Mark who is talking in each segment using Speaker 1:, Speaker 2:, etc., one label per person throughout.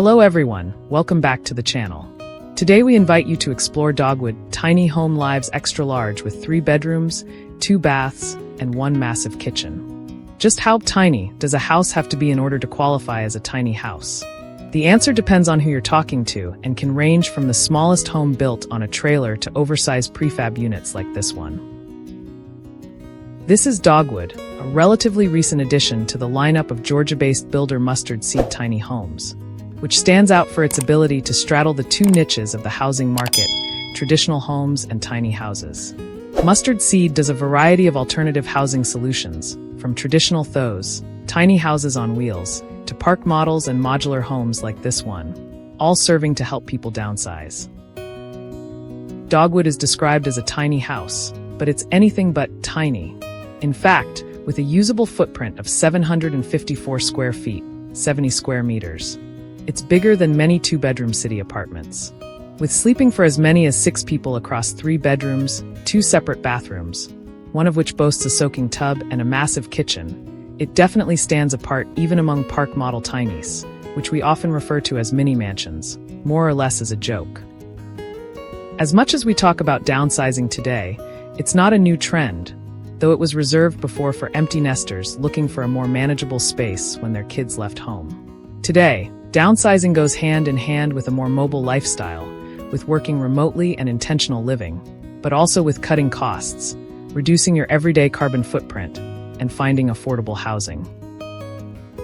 Speaker 1: Hello everyone, welcome back to the channel. Today we invite you to explore Dogwood Tiny Home Lives Extra Large with 3 bedrooms, 2 baths, and 1 massive kitchen. Just how tiny does a house have to be in order to qualify as a tiny house? The answer depends on who you're talking to and can range from the smallest home built on a trailer to oversized prefab units like this one. This is Dogwood, a relatively recent addition to the lineup of Georgia-based builder Mustard Seed Tiny Homes, which stands out for its ability to straddle the 2 niches of the housing market, traditional homes and tiny houses. Mustard Seed does a variety of alternative housing solutions, from traditional thos, tiny houses on wheels, to park models and modular homes like this one, all serving to help people downsize. Dogwood is described as a tiny house, but it's anything but tiny. In fact, with a usable footprint of 754 square feet, 70 square meters, it's bigger than many 2-bedroom city apartments. With sleeping for as many as 6 people across 3 bedrooms, 2 separate bathrooms, one of which boasts a soaking tub and a massive kitchen, it definitely stands apart even among park model tinies, which we often refer to as mini mansions, more or less as a joke. As much as we talk about downsizing today, it's not a new trend, though it was reserved before for empty nesters looking for a more manageable space when their kids left home. Today, downsizing goes hand in hand with a more mobile lifestyle, with working remotely and intentional living, but also with cutting costs, reducing your everyday carbon footprint, and finding affordable housing.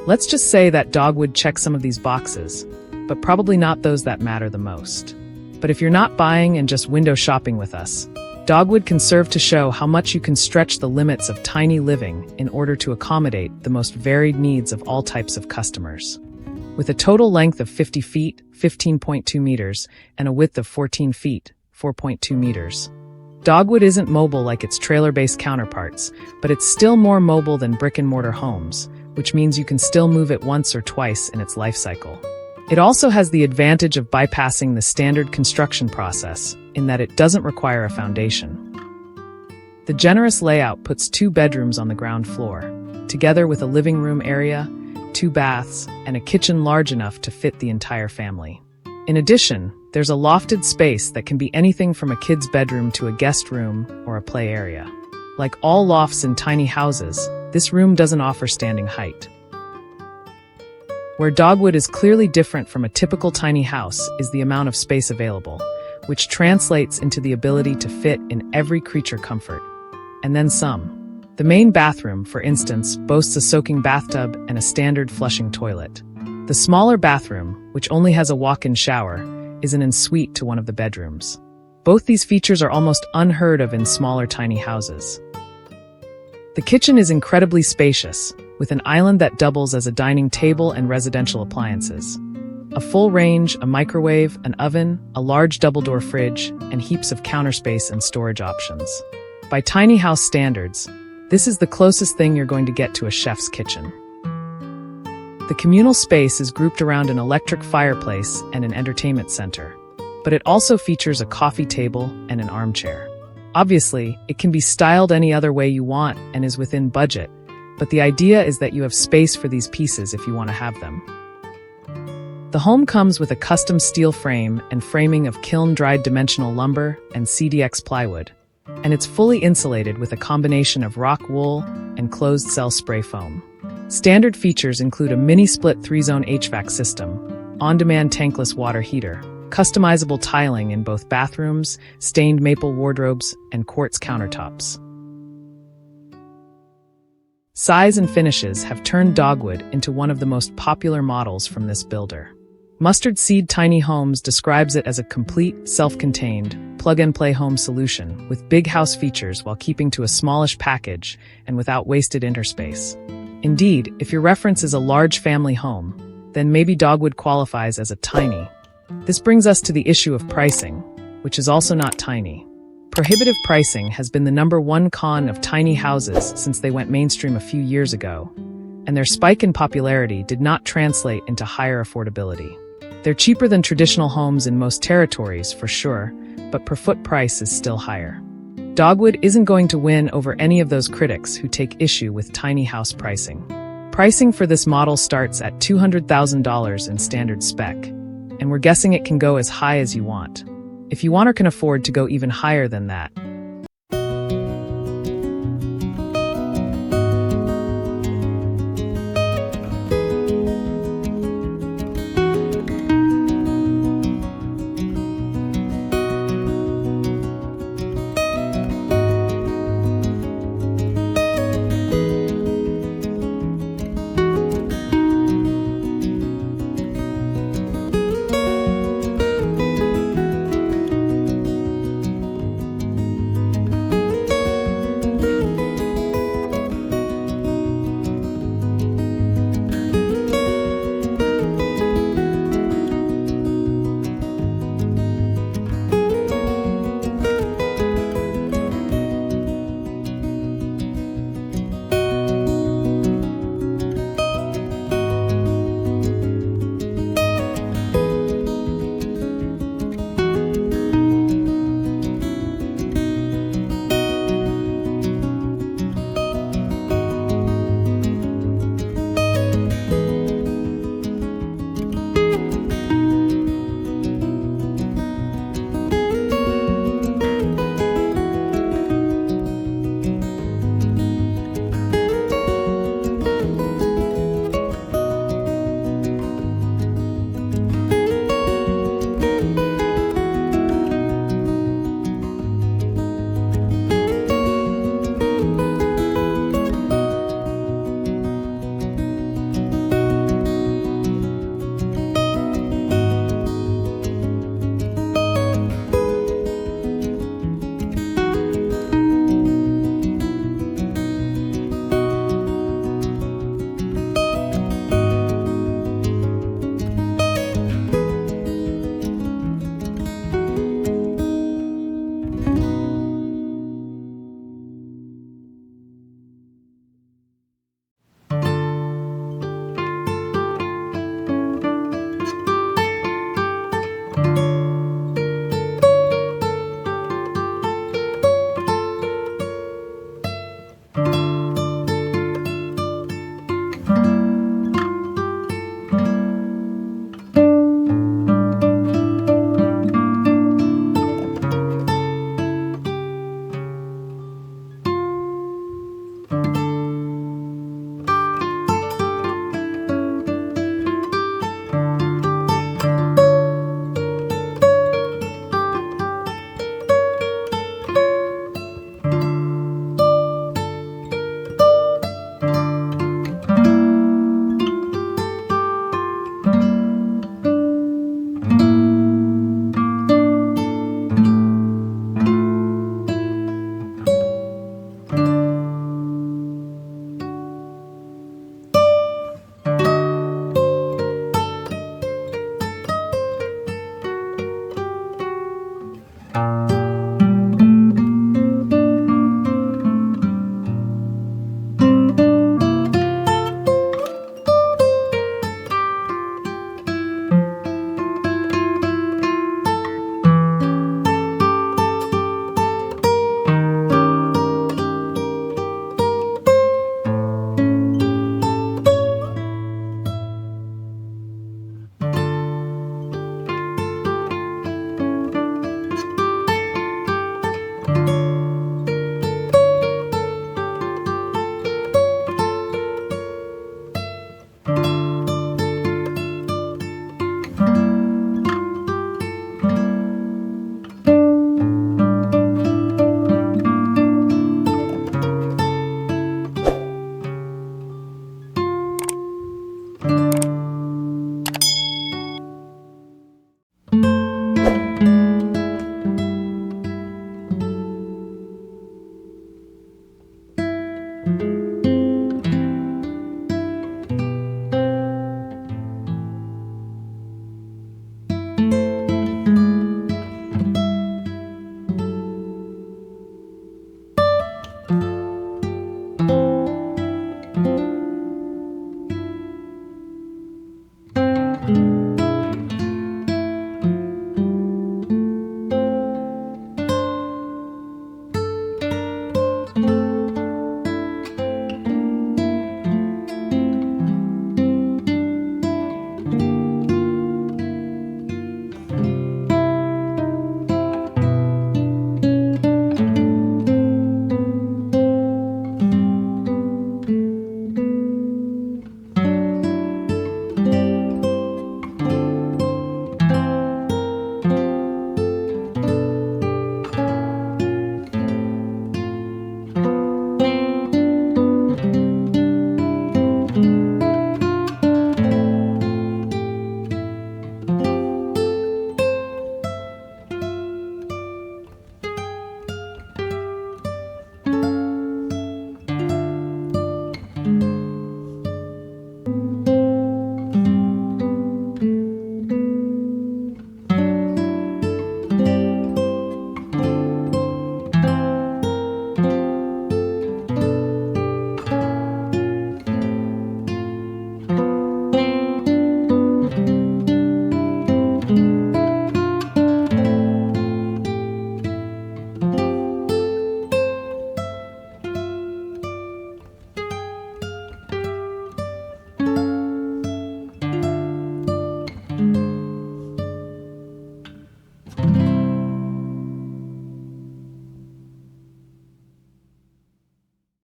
Speaker 1: Let's just say that Dogwood checks some of these boxes, but probably not those that matter the most. But if you're not buying and just window shopping with us, Dogwood can serve to show how much you can stretch the limits of tiny living in order to accommodate the most varied needs of all types of customers. With a total length of 50 feet, 15.2 meters, and a width of 14 feet, 4.2 meters. Dogwood isn't mobile like its trailer-based counterparts, but it's still more mobile than brick-and-mortar homes, which means you can still move it once or twice in its life cycle. It also has the advantage of bypassing the standard construction process, in that it doesn't require a foundation. The generous layout puts 2 bedrooms on the ground floor, together with a living room area, 2 baths, and a kitchen large enough to fit the entire family. In addition, there's a lofted space that can be anything from a kid's bedroom to a guest room or a play area. Like all lofts in tiny houses, this room doesn't offer standing height. Where Dogwood is clearly different from a typical tiny house is the amount of space available, which translates into the ability to fit in every creature comfort, and then some. The main bathroom, for instance, boasts a soaking bathtub and a standard flushing toilet. The smaller bathroom, which only has a walk-in shower, is an en-suite to one of the bedrooms. Both these features are almost unheard of in smaller tiny houses. The kitchen is incredibly spacious, with an island that doubles as a dining table and residential appliances. A full range, a microwave, an oven, a large double-door fridge, and heaps of counter space and storage options. By tiny house standards, this is the closest thing you're going to get to a chef's kitchen. The communal space is grouped around an electric fireplace and an entertainment center, but it also features a coffee table and an armchair. Obviously, it can be styled any other way you want and is within budget, but the idea is that you have space for these pieces if you want to have them. The home comes with a custom steel frame and framing of kiln-dried dimensional lumber and CDX plywood, and it's fully insulated with a combination of rock wool and closed-cell spray foam. Standard features include a mini-split 3-zone HVAC system, on-demand tankless water heater, customizable tiling in both bathrooms, stained maple wardrobes, and quartz countertops. Size and finishes have turned Dogwood into one of the most popular models from this builder. Mustard Seed Tiny Homes describes it as a complete, self-contained, plug-and-play home solution with big house features while keeping to a smallish package and without wasted interspace. Indeed, if your reference is a large family home, then maybe Dogwood qualifies as a tiny. This brings us to the issue of pricing, which is also not tiny. Prohibitive pricing has been the #1 con of tiny houses since they went mainstream a few years ago, and their spike in popularity did not translate into higher affordability. They're cheaper than traditional homes in most territories, for sure, but per foot price is still higher. Dogwood isn't going to win over any of those critics who take issue with tiny house pricing. Pricing for this model starts at $200,000 in standard spec, and we're guessing it can go as high as you want. If you want or can afford to go even higher than that,